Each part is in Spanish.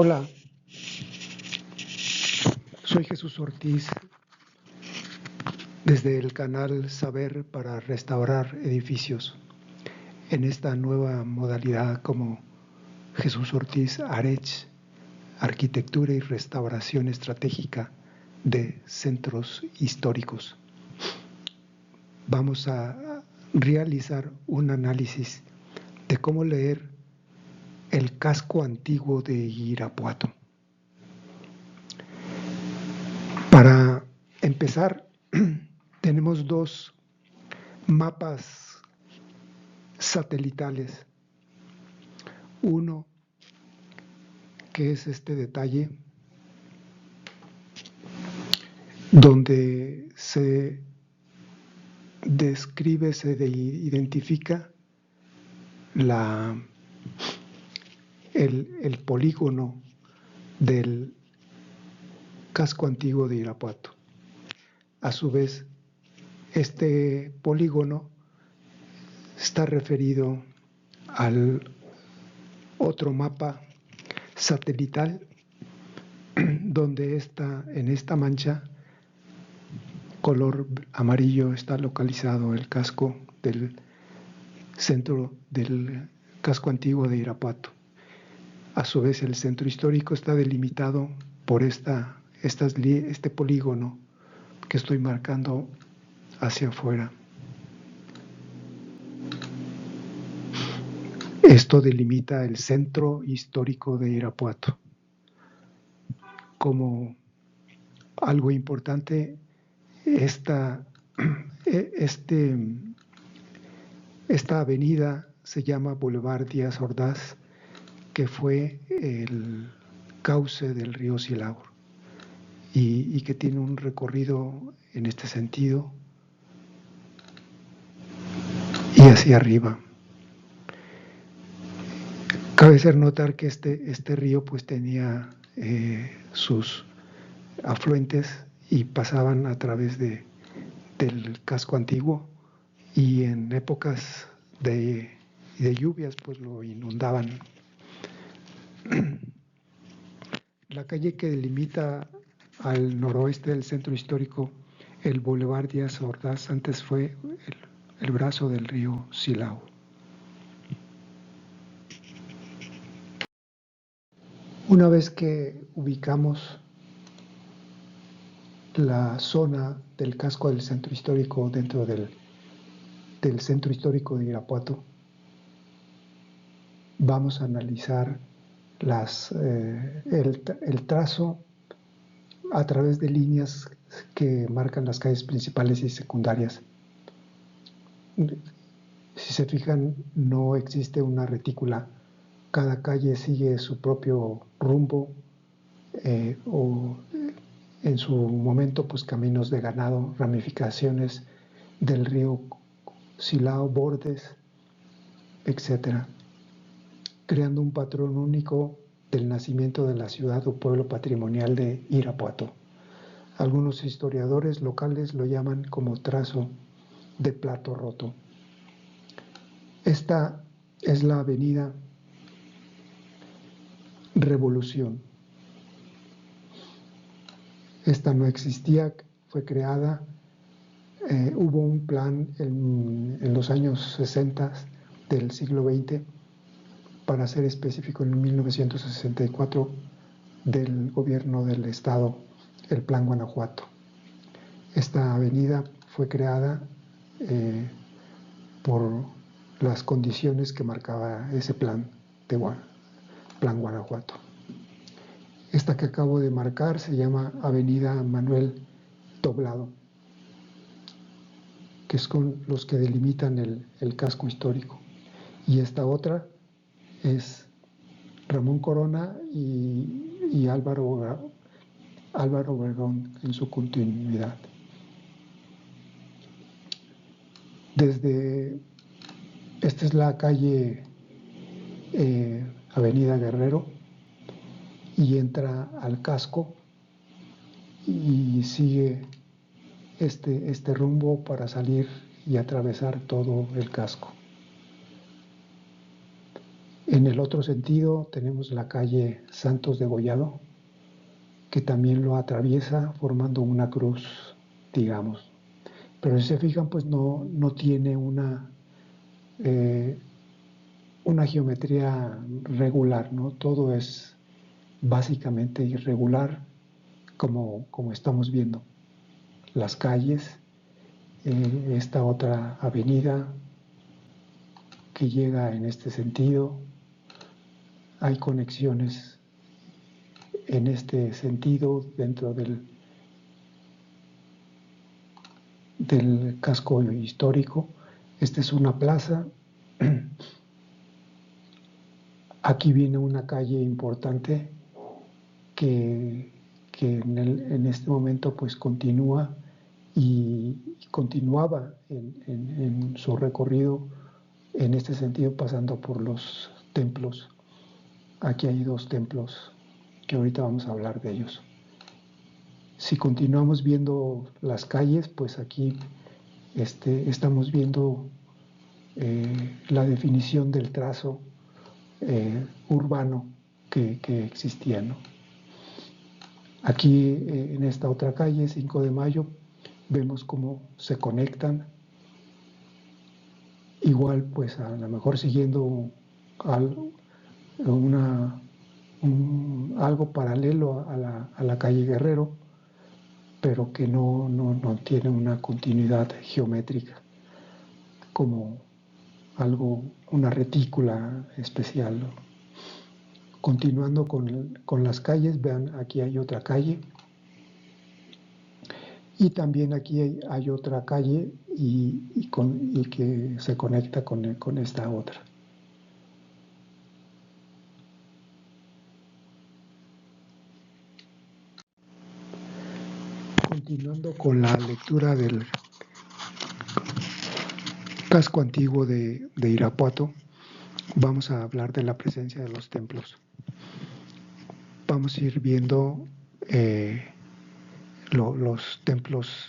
Hola, soy Jesús Ortiz desde el canal Saber para Restaurar Edificios, en esta nueva modalidad como Jesús Ortiz Arech, Arquitectura y Restauración Estratégica de Centros Históricos. Vamos a realizar un análisis de cómo leer el casco antiguo de Irapuato. Para empezar, tenemos dos mapas satelitales. Uno que es este detalle donde se describe, se identifica el polígono del casco antiguo de Irapuato. A su vez, este polígono está referido al otro mapa satelital donde en esta mancha color amarillo está localizado el casco del centro del casco antiguo de Irapuato. A su vez, el centro histórico está delimitado por este polígono que estoy marcando hacia afuera. Esto delimita el centro histórico de Irapuato. Como algo importante, esta avenida se llama Boulevard Díaz Ordaz, que fue el cauce del río Silao y que tiene un recorrido en este sentido y hacia arriba. Cabe hacer notar que este río pues tenía sus afluentes y pasaban a través del casco antiguo, y en épocas de lluvias pues lo inundaban. La calle que delimita al noroeste del centro histórico el Boulevard Díaz Ordaz antes fue el brazo del río Silao. Una vez que ubicamos la zona del casco del centro histórico dentro del centro histórico de Irapuato, vamos a analizar el trazo a través de líneas que marcan las calles principales y secundarias. Si se fijan, no existe una retícula. Cada calle sigue su propio rumbo o en su momento pues caminos de ganado, ramificaciones del río Silao, bordes, etc., creando un patrón único del nacimiento de la ciudad o pueblo patrimonial de Irapuato. Algunos historiadores locales lo llaman como trazo de plato roto. Esta es la avenida Revolución. Esta no existía, fue creada. Hubo un plan en los años 60 del siglo XX, para ser específico en 1964, del gobierno del estado, el Plan Guanajuato. Esta avenida fue creada por las condiciones que marcaba ese plan Plan Guanajuato. Esta que acabo de marcar se llama Avenida Manuel Doblado, que es con los que delimitan el casco histórico. Y esta otra es Ramón Corona y Álvaro Obregón en su continuidad. Esta es la calle Avenida Guerrero, y entra al casco y sigue este rumbo para salir y atravesar todo el casco. En el otro sentido tenemos la calle Santos de Gollado, que también lo atraviesa formando una cruz, digamos. Pero si se fijan, pues no tiene una geometría regular, ¿no? Todo es básicamente irregular, como estamos viendo. Las calles, esta otra avenida que llega en este sentido, hay conexiones en este sentido dentro del casco histórico. Esta es una plaza. Aquí viene una calle importante que en este momento pues continúa y continuaba en su recorrido en este sentido, pasando por los templos. Aquí hay 2 templos que ahorita vamos a hablar de ellos. Si continuamos viendo las calles, pues aquí estamos viendo la definición del trazo urbano que existía, ¿no? Aquí en esta otra calle, 5 de Mayo, vemos cómo se conectan. Igual, pues a lo mejor siguiendo algo paralelo a la calle Guerrero, pero que no tiene una continuidad geométrica, como una retícula especial, ¿no? Continuando con las calles, vean, aquí hay otra calle, y también aquí hay otra calle y que se conecta con esta otra. Continuando con la lectura del casco antiguo de Irapuato, vamos a hablar de la presencia de los templos. Vamos a ir viendo los templos,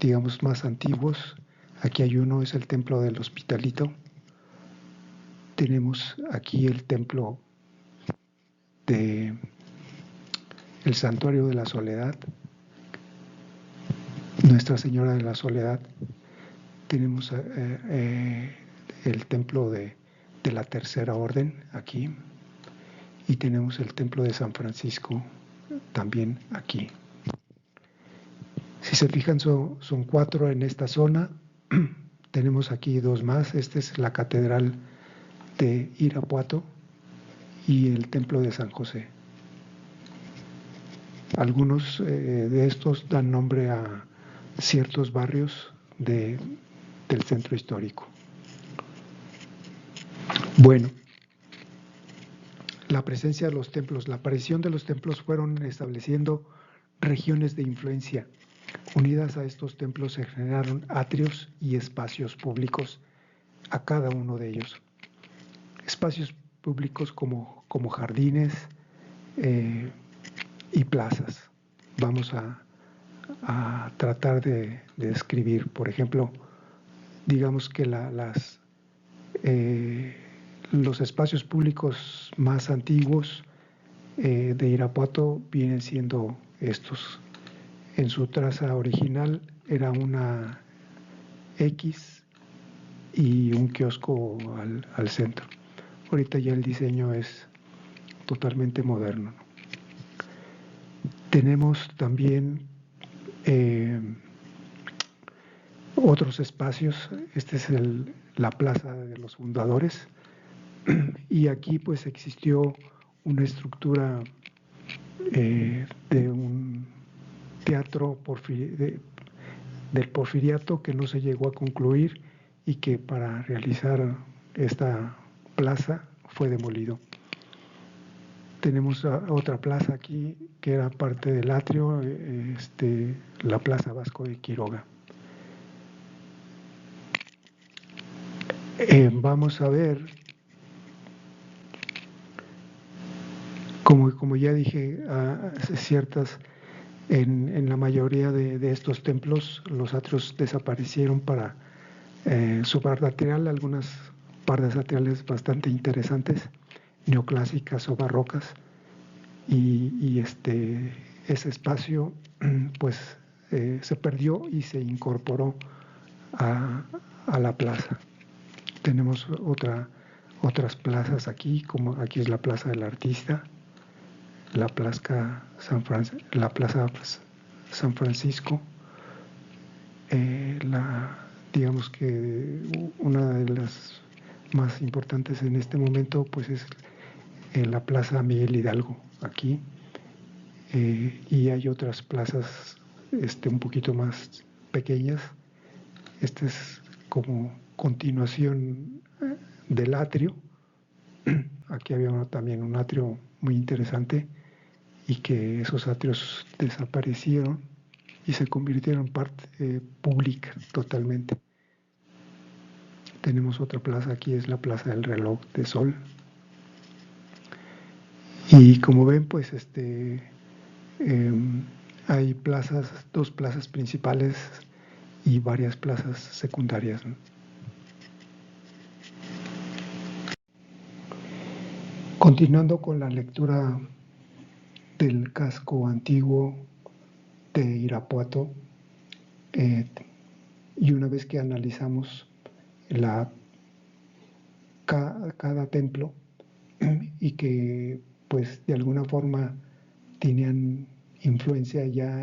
digamos, más antiguos. Aquí hay uno, es el templo del Hospitalito. Tenemos aquí el templo del Santuario de la Soledad, Nuestra Señora de la Soledad. Tenemos el templo de la Tercera Orden aquí, y tenemos el templo de San Francisco también aquí. Si se fijan, son 4 en esta zona. Tenemos aquí 2 más. Esta es la Catedral de Irapuato y el templo de San José. Algunos de estos dan nombre a ciertos barrios del centro histórico. Bueno, la presencia de los templos, la aparición de los templos fueron estableciendo regiones de influencia. Unidas a estos templos se generaron atrios y espacios públicos a cada uno de ellos. Espacios públicos como jardines y plazas. Vamos a tratar de describir, por ejemplo, digamos que los espacios públicos más antiguos de Irapuato vienen siendo estos. En su traza original era una X y un kiosco al centro. Ahorita ya el diseño es totalmente moderno. Tenemos también otros espacios. Este es la Plaza de los Fundadores, y aquí pues existió una estructura de un teatro del Porfiriato que no se llegó a concluir y que para realizar esta plaza fue demolido. Tenemos otra plaza aquí que era parte del atrio, la Plaza Vasco de Quiroga. Vamos a ver, como ya dije, en la mayoría de estos templos los atrios desaparecieron para su barda atrial, algunas bardas atriales bastante interesantes. neoclásicas o barrocas, y ese espacio pues se perdió y se incorporó a la plaza. Tenemos otras plazas aquí, como aquí es la Plaza del Artista, la Plaza San Francisco, digamos que una de las más importantes en este momento pues es la Plaza Miguel Hidalgo aquí, y hay otras plazas un poquito más pequeñas. Esta es como continuación del atrio. Aquí había también un atrio muy interesante y que esos atrios desaparecieron y se convirtieron en parte pública totalmente. Tenemos otra plaza aquí, es la Plaza del Reloj de Sol. Y como ven, pues hay dos plazas principales y varias plazas secundarias, ¿no? Continuando con la lectura del casco antiguo de Irapuato, y una vez que analizamos cada templo y que pues de alguna forma tenían influencia ya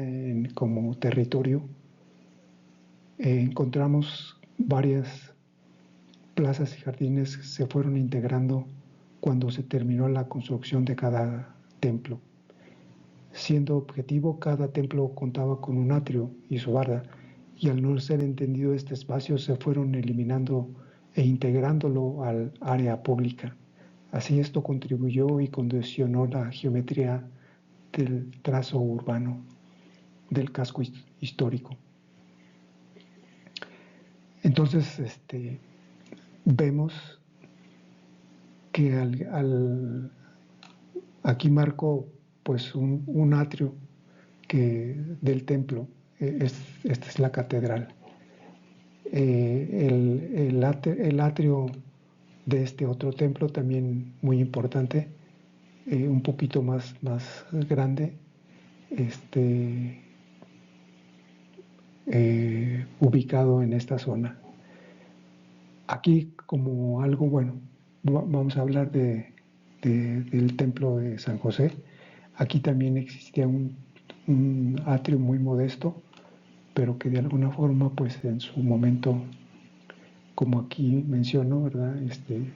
como territorio, encontramos varias plazas y jardines que se fueron integrando cuando se terminó la construcción de cada templo. Siendo objetivo, cada templo contaba con un atrio y su barda, y al no ser entendido este espacio se fueron eliminando e integrándolo al área pública. Así esto contribuyó y condicionó la geometría del trazo urbano del casco histórico. Entonces, vemos que aquí marco pues un atrio del templo. Esta es la catedral. El atrio de este otro templo también muy importante, un poquito más grande, ubicado en esta zona. Aquí, como algo bueno, vamos a hablar del templo de San José. Aquí también existía un atrio muy modesto, pero que de alguna forma, pues en su momento, como aquí menciono, ¿verdad?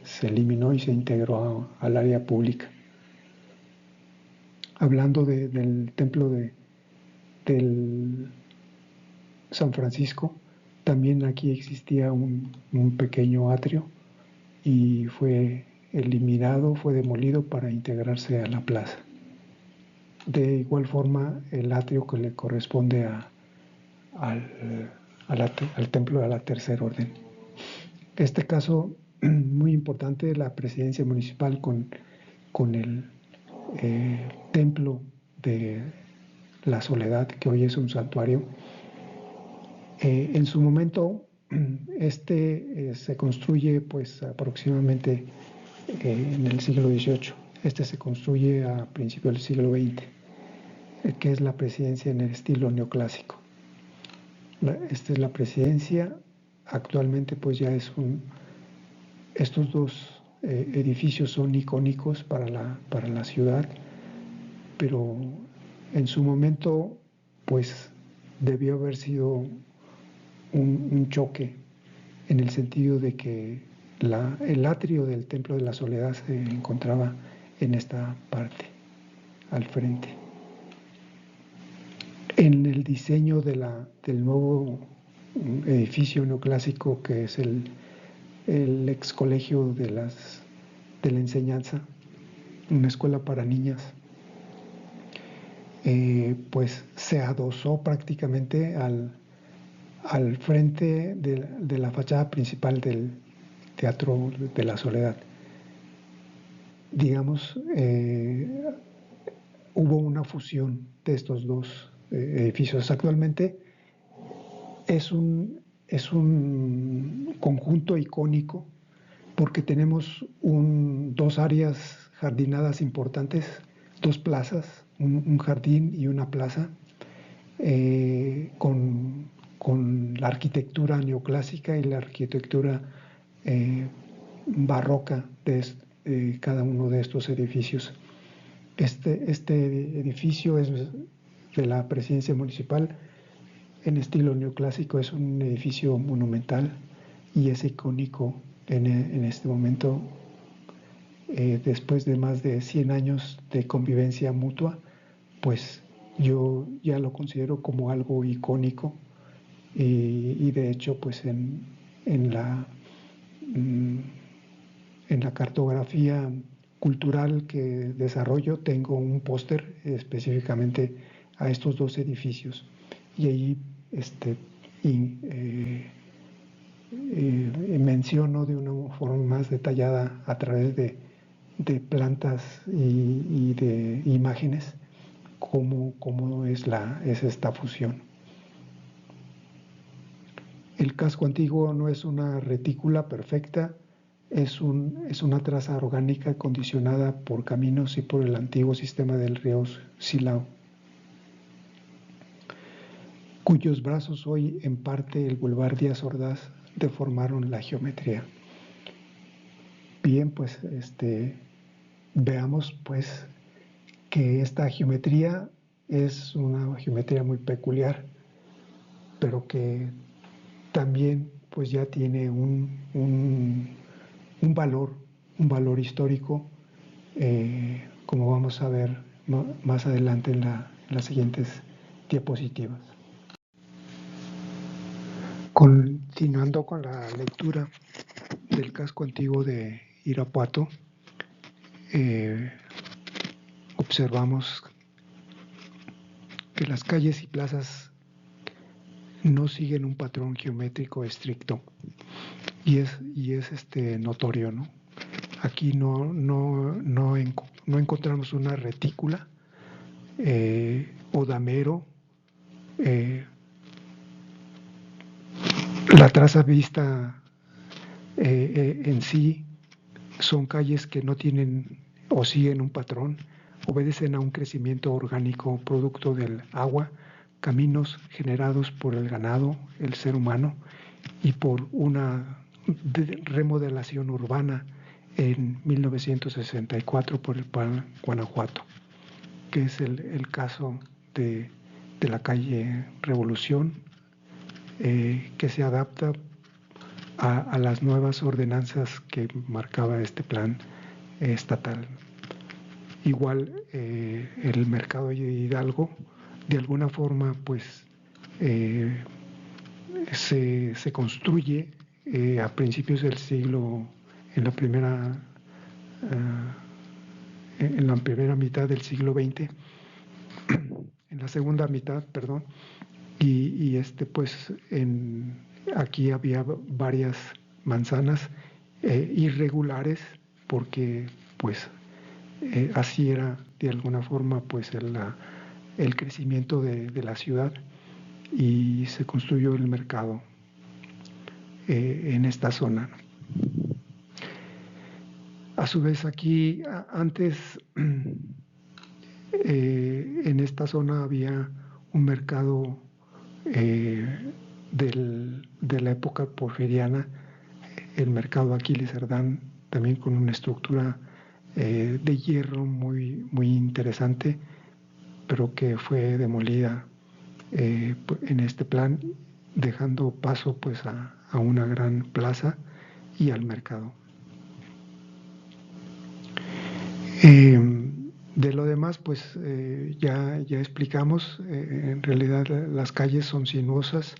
Se eliminó y se integró al área pública. Hablando del templo del San Francisco, también aquí existía un pequeño atrio y fue eliminado, fue demolido para integrarse a la plaza. De igual forma, el atrio que le corresponde al templo de la Tercera Orden. Este caso, muy importante, la presidencia municipal con el templo de la Soledad, que hoy es un santuario. En su momento, se construye pues aproximadamente en el siglo XVIII. Se construye a principios del siglo XX, que es la presidencia en el estilo neoclásico. Esta es la presidencia. Actualmente pues ya estos dos edificios son icónicos para la ciudad, pero en su momento pues debió haber sido un choque en el sentido de que el atrio del Templo de la Soledad se encontraba en esta parte, al frente. En el diseño del nuevo edificio neoclásico, que es el ex colegio de la enseñanza, una escuela para niñas, pues se adosó prácticamente al frente de la fachada principal del Teatro de la Soledad. Digamos, hubo una fusión de estos dos edificios. Actualmente es un conjunto icónico porque tenemos dos áreas jardinadas importantes, 2 plazas, un jardín y una plaza, con la arquitectura neoclásica y la arquitectura barroca de cada uno de estos edificios. Este edificio es de la presidencia municipal en estilo neoclásico, es un edificio monumental y es icónico en este momento, después de más de 100 años de convivencia mutua, pues yo ya lo considero como algo icónico y de hecho pues en la cartografía cultural que desarrollo tengo un póster específicamente a estos 2 edificios y ahí menciono de una forma más detallada a través de plantas y de imágenes cómo es esta fusión. El casco antiguo no es una retícula perfecta, es una traza orgánica condicionada por caminos y por el antiguo sistema del río Silao, cuyos brazos hoy en parte el Boulevard Díaz Ordaz deformaron la geometría. Bien, pues veamos pues que esta geometría es una geometría muy peculiar, pero que también pues ya tiene un valor histórico, como vamos a ver más adelante en las siguientes diapositivas. Continuando con la lectura del casco antiguo de Irapuato, observamos que las calles y plazas no siguen un patrón geométrico estricto y es notorio, ¿no? Aquí no encontramos una retícula o damero. La traza vista en sí son calles que no tienen o siguen un patrón, obedecen a un crecimiento orgánico producto del agua, caminos generados por el ganado, el ser humano, y por una remodelación urbana en 1964 por el Plan Guanajuato, que es el caso de la calle Revolución, que se adapta a las nuevas ordenanzas que marcaba este plan estatal. Igual el mercado de Hidalgo, de alguna forma, pues se construye a principios del siglo, en la primera mitad del siglo XX, en la segunda mitad, perdón, y pues aquí había varias manzanas irregulares, porque pues así era de alguna forma pues el crecimiento de la ciudad, y se construyó el mercado en esta zona. A su vez aquí antes en esta zona había un mercado de la época porfiriana, el mercado Aquiles Cerdán, también con una estructura de hierro muy interesante, pero que fue demolida en este plan, dejando paso pues a una gran plaza y al mercado. De lo demás, pues ya explicamos, en realidad las calles son sinuosas,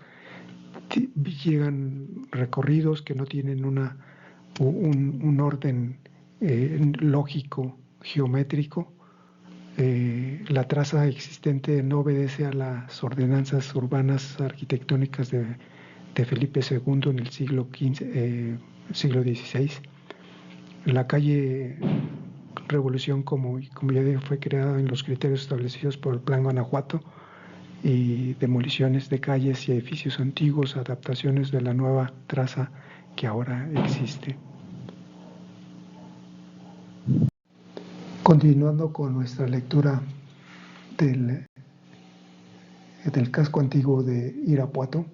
llegan recorridos que no tienen un orden lógico, geométrico. La traza existente no obedece a las ordenanzas urbanas arquitectónicas de Felipe II en el siglo XVI. La calle Revolución, como ya dije, fue creada en los criterios establecidos por el Plan Guanajuato, y demoliciones de calles y edificios antiguos, adaptaciones de la nueva traza que ahora existe. Continuando con nuestra lectura del casco antiguo de Irapuato,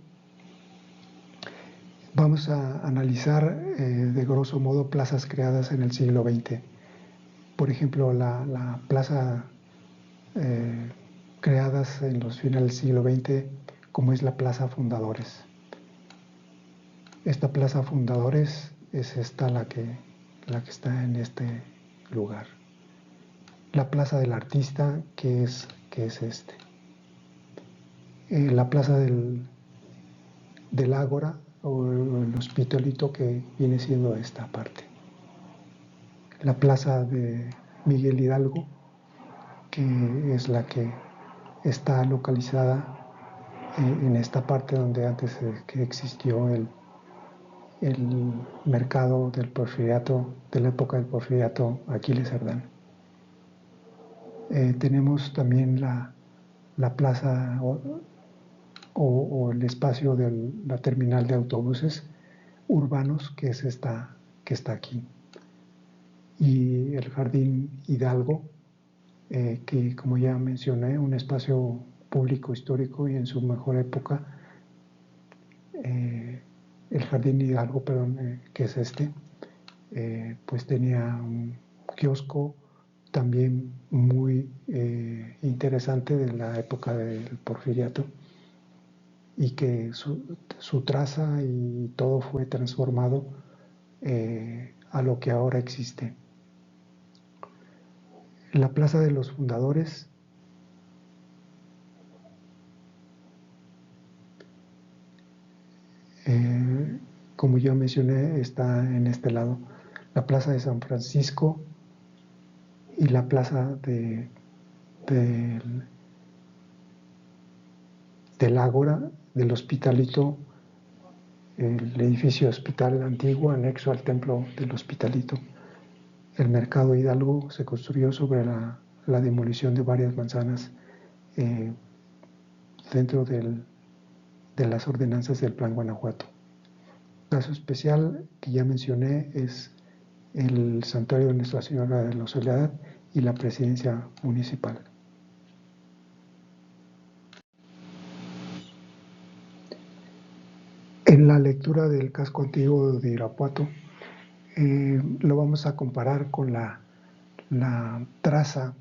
vamos a analizar de grosso modo plazas creadas en el siglo XX. Por ejemplo, la plaza creadas en los finales del siglo XX, como es la Plaza Fundadores. Esta Plaza Fundadores es esta la que está en este lugar. La Plaza del Artista, que es este. La Plaza del Ágora, o el Hospitalito, que viene siendo esta parte. La Plaza de Miguel Hidalgo, que es la que está localizada en esta parte donde antes que existió el mercado del Porfiriato, de la época del Porfiriato, Aquiles Cerdán. Tenemos también la plaza o el espacio de la terminal de autobuses urbanos, que es esta que está aquí. Y el Jardín Hidalgo, que como ya mencioné, un espacio público histórico y en su mejor época, el Jardín Hidalgo, perdón, que es este, pues tenía un kiosco también muy interesante de la época del Porfiriato, y que su traza y todo fue transformado a lo que ahora existe. La Plaza de los Fundadores, como ya mencioné, está en este lado. La Plaza de San Francisco y la Plaza del Ágora, del Hospitalito, el edificio hospital antiguo anexo al templo del Hospitalito. El Mercado Hidalgo se construyó sobre la demolición de varias manzanas dentro de las ordenanzas del Plan Guanajuato. Un caso especial que ya mencioné es el Santuario de Nuestra Señora de la Soledad y la Presidencia Municipal. En la lectura del casco antiguo de Irapuato, lo vamos a comparar con la traza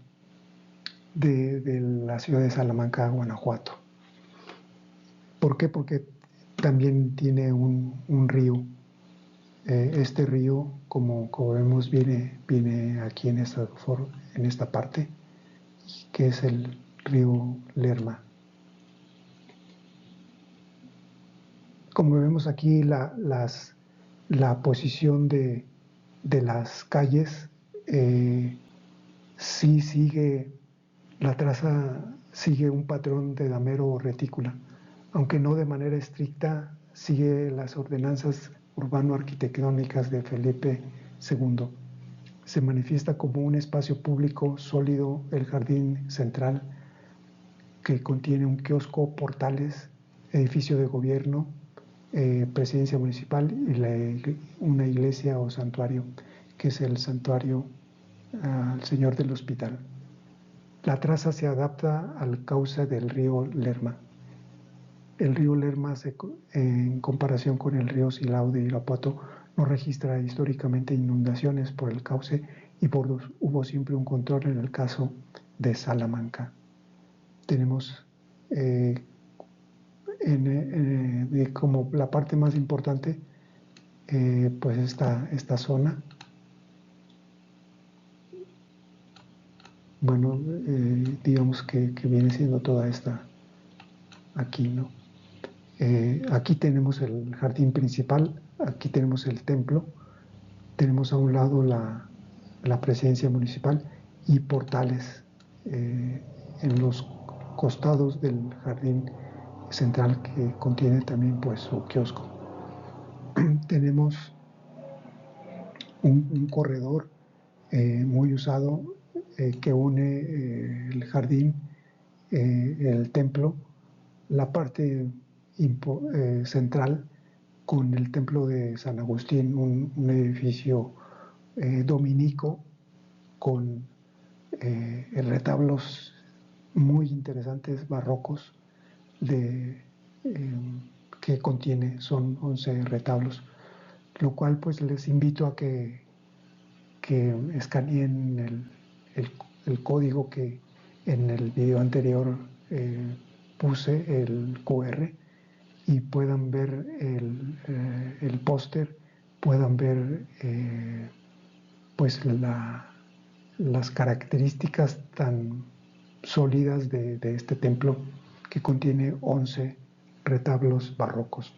de la ciudad de Salamanca, Guanajuato. ¿Por qué? Porque también tiene un río. Este río, como vemos, viene aquí en esta parte, que es el río Lerma. Como vemos aquí, la posición de las calles, sí sigue, la traza sigue un patrón de damero o retícula, aunque no de manera estricta, sigue las ordenanzas urbano-arquitectónicas de Felipe II. Se manifiesta como un espacio público sólido el jardín central, que contiene un kiosco, portales, edificio de gobierno, presidencia municipal y una iglesia o santuario, que es el santuario al Señor del Hospital. La traza se adapta al cauce del río Lerma. El río Lerma, en comparación con el río Silao de Irapuato, no registra históricamente inundaciones por el cauce y hubo siempre un control en el caso de Salamanca. Tenemos como la parte más importante, pues esta zona. Bueno, digamos que viene siendo toda esta aquí, ¿no? Aquí tenemos el jardín principal, aquí tenemos el templo, tenemos a un lado la presidencia municipal y portales en los costados del jardín central, que contiene también pues su kiosco. Tenemos un corredor muy usado que une el jardín, el templo, la parte central con el templo de San Agustín, un edificio dominico con retablos muy interesantes, barrocos, que contiene, son 11 retablos, lo cual pues les invito a que escaneen el código que en el video anterior puse, el QR, y puedan ver el póster, puedan ver pues las características tan sólidas de este templo, que contiene 11 retablos barrocos.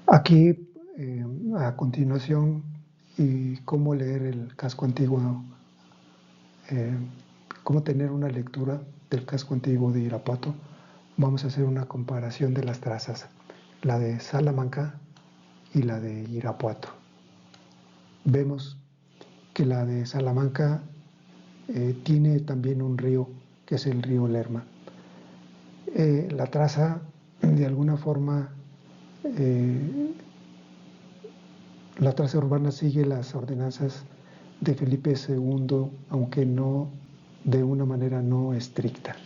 Aquí, a continuación, y cómo leer el casco antiguo, cómo tener una lectura del casco antiguo de Irapuato, vamos a hacer una comparación de las trazas, la de Salamanca y la de Irapuato. Vemos que la de Salamanca tiene también un río, que es el río Lerma. La traza, de alguna forma, la traza urbana sigue las ordenanzas de Felipe II, aunque no de una manera no estricta.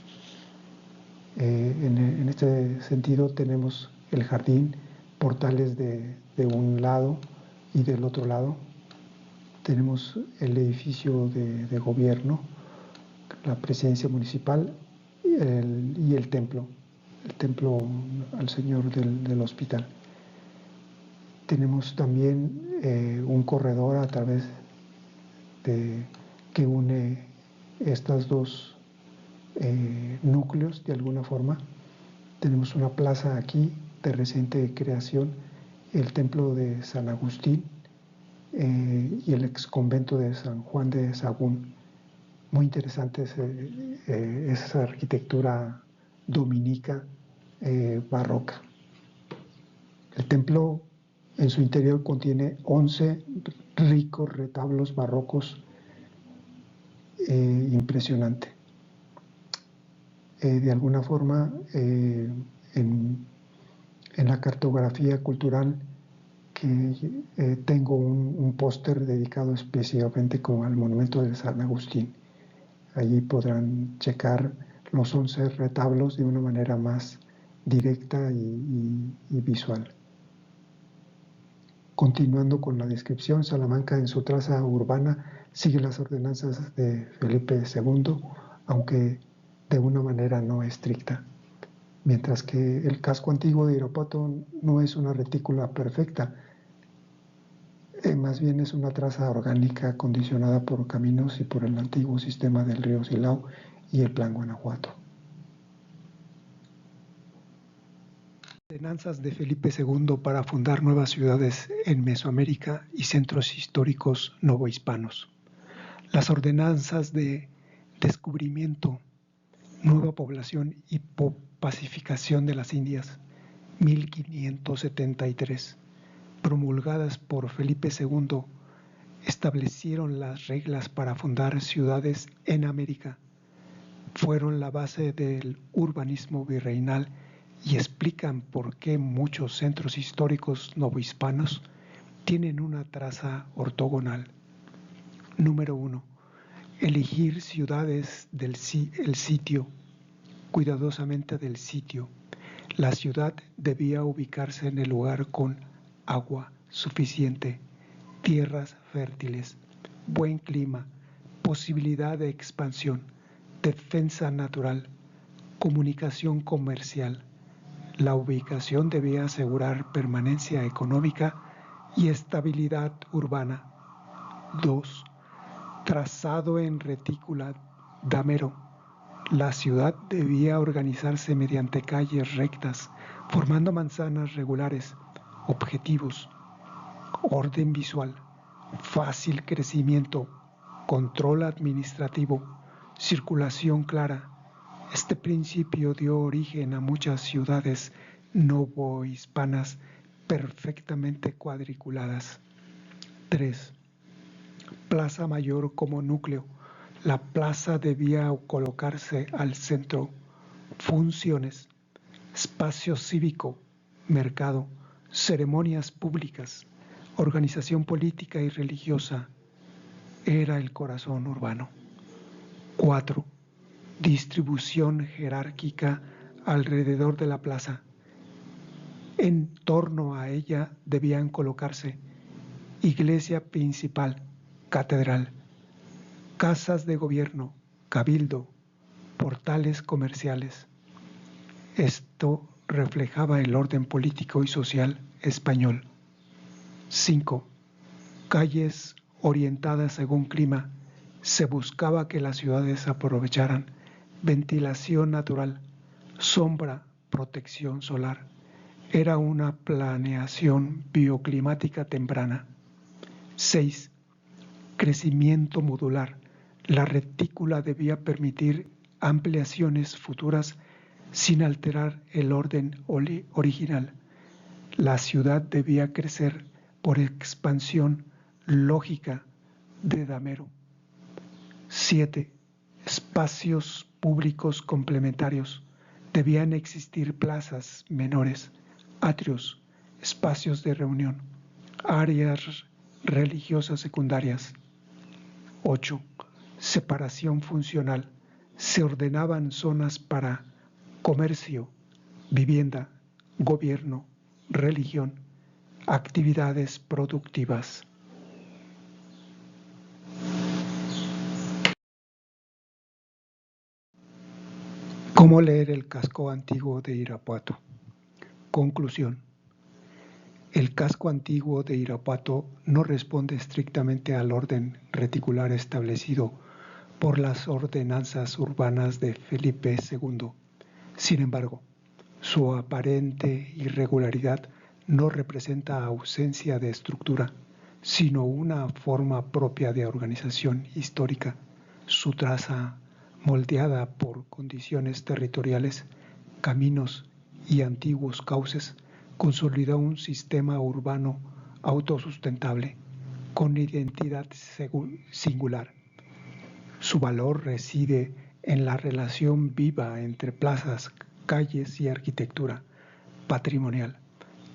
En este sentido tenemos el jardín, portales de un lado y del otro lado. Tenemos el edificio de gobierno, la presidencia municipal y el templo al Señor del Hospital. Tenemos también un corredor a través que une estos dos núcleos de alguna forma. Tenemos una plaza aquí de reciente creación, el templo de San Agustín y el ex convento de San Juan de Sagún. Muy interesante esa arquitectura dominica barroca. El templo en su interior contiene 11 ricos retablos barrocos, impresionante. De alguna forma, en la cartografía cultural, que tengo un póster dedicado específicamente al monumento de San Agustín. Allí podrán checar los 11 retablos de una manera más directa y visual. Continuando con la descripción, Salamanca en su traza urbana sigue las ordenanzas de Felipe II, aunque de una manera no estricta. Mientras que el casco antiguo de Irapuato no es una retícula perfecta, más bien es una traza orgánica condicionada por caminos y por el antiguo sistema del río Silao y el Plan Guanajuato. Ordenanzas de Felipe II para fundar nuevas ciudades en Mesoamérica y centros históricos novohispanos. Las ordenanzas de descubrimiento, nueva población y pacificación de las Indias, 1573, promulgadas por Felipe II, establecieron las reglas para fundar ciudades en América. Fueron la base del urbanismo virreinal y explican por qué muchos centros históricos novohispanos tienen una traza ortogonal. Número 1. Elegir ciudades el sitio, cuidadosamente del sitio. La ciudad debía ubicarse en el lugar con agua suficiente, tierras fértiles, buen clima, posibilidad de expansión, defensa natural, comunicación comercial. La ubicación debía asegurar permanencia económica y estabilidad urbana. 2. Trazado en retícula damero. La ciudad debía organizarse mediante calles rectas, formando manzanas regulares, objetivos, orden visual, fácil crecimiento, control administrativo, circulación clara. Este principio dio origen a muchas ciudades novohispanas perfectamente cuadriculadas. 3. Plaza Mayor como núcleo. La plaza debía colocarse al centro. Funciones: espacio cívico, mercado, ceremonias públicas, organización política y religiosa era el corazón urbano. 4. Distribución jerárquica alrededor de la plaza. En torno a ella debían colocarse iglesia principal, catedral, casas de gobierno, cabildo, portales comerciales. Esto reflejaba el orden político y social español. 5. Calles orientadas según clima. Se buscaba que las ciudades aprovecharan ventilación natural, sombra, protección solar. Era una planeación bioclimática temprana. 6. Crecimiento modular. La retícula debía permitir ampliaciones futuras sin alterar el orden original. La ciudad debía crecer por expansión lógica de damero. 7. Espacios públicos complementarios. Debían existir plazas menores, atrios, espacios de reunión, áreas religiosas secundarias. 8. Separación funcional. Se ordenaban zonas para comercio, vivienda, gobierno, religión, actividades productivas. ¿Cómo leer el casco antiguo de Irapuato? Conclusión. El casco antiguo de Irapuato no responde estrictamente al orden reticular establecido por las ordenanzas urbanas de Felipe II. Sin embargo, su aparente irregularidad no representa ausencia de estructura, sino una forma propia de organización histórica. Su traza, moldeada por condiciones territoriales, caminos y antiguos cauces, consolidó un sistema urbano autosustentable, con identidad singular. Su valor reside en la relación viva entre plazas, calles y arquitectura patrimonial,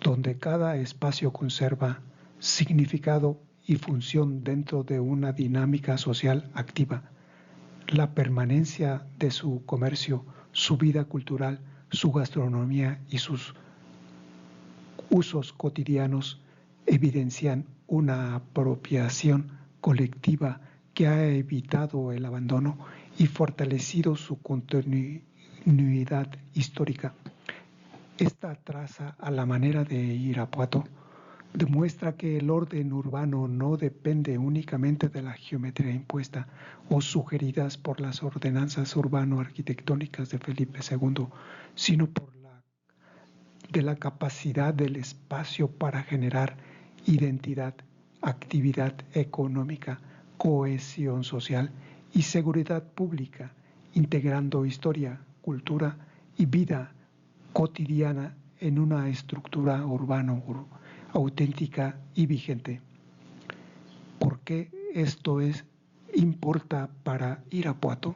donde cada espacio conserva significado y función dentro de una dinámica social activa. La permanencia de su comercio, su vida cultural, su gastronomía y sus usos cotidianos evidencian una apropiación colectiva que ha evitado el abandono y fortalecido su continuidad histórica. Esta traza, a la manera de Irapuato, demuestra que el orden urbano no depende únicamente de la geometría impuesta o sugeridas por las ordenanzas urbano-arquitectónicas de Felipe II, sino de la capacidad del espacio para generar identidad, actividad económica, cohesión social y seguridad pública, integrando historia, cultura y vida cotidiana en una estructura urbana auténtica y vigente. ¿Por qué esto importa para Irapuato?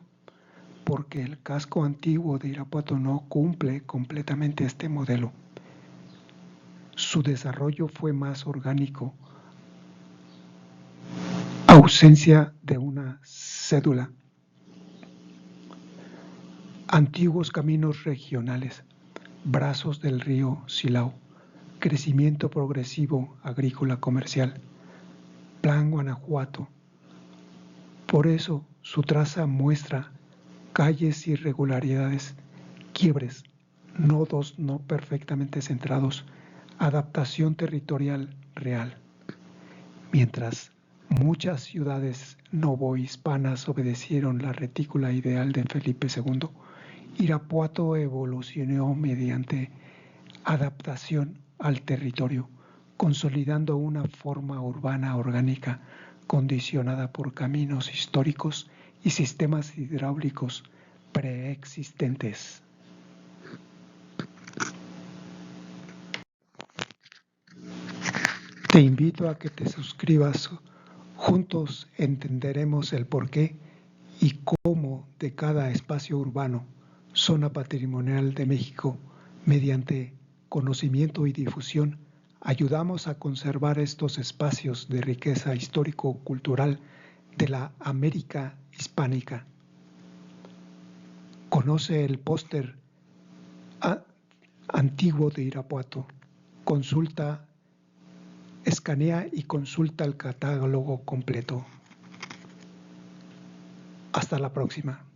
Porque el casco antiguo de Irapuato no cumple completamente este modelo. Su desarrollo fue más orgánico. Ausencia de una cédula. Antiguos caminos regionales. Brazos del río Silao. Crecimiento progresivo agrícola comercial. Plan Guanajuato. Por eso su traza muestra calles irregularidades, quiebres, nodos no perfectamente centrados, adaptación territorial real. Mientras muchas ciudades novohispanas obedecieron la retícula ideal de Felipe II, Irapuato evolucionó mediante adaptación al territorio, consolidando una forma urbana orgánica condicionada por caminos históricos y sistemas hidráulicos preexistentes. Te invito a que te suscribas. Juntos entenderemos el porqué y cómo de cada espacio urbano, zona patrimonial de México, mediante conocimiento y difusión, ayudamos a conservar estos espacios de riqueza histórico-cultural de la América hispánica. Conoce el póster antiguo de Irapuato. Escanea y consulta el catálogo completo. Hasta la próxima.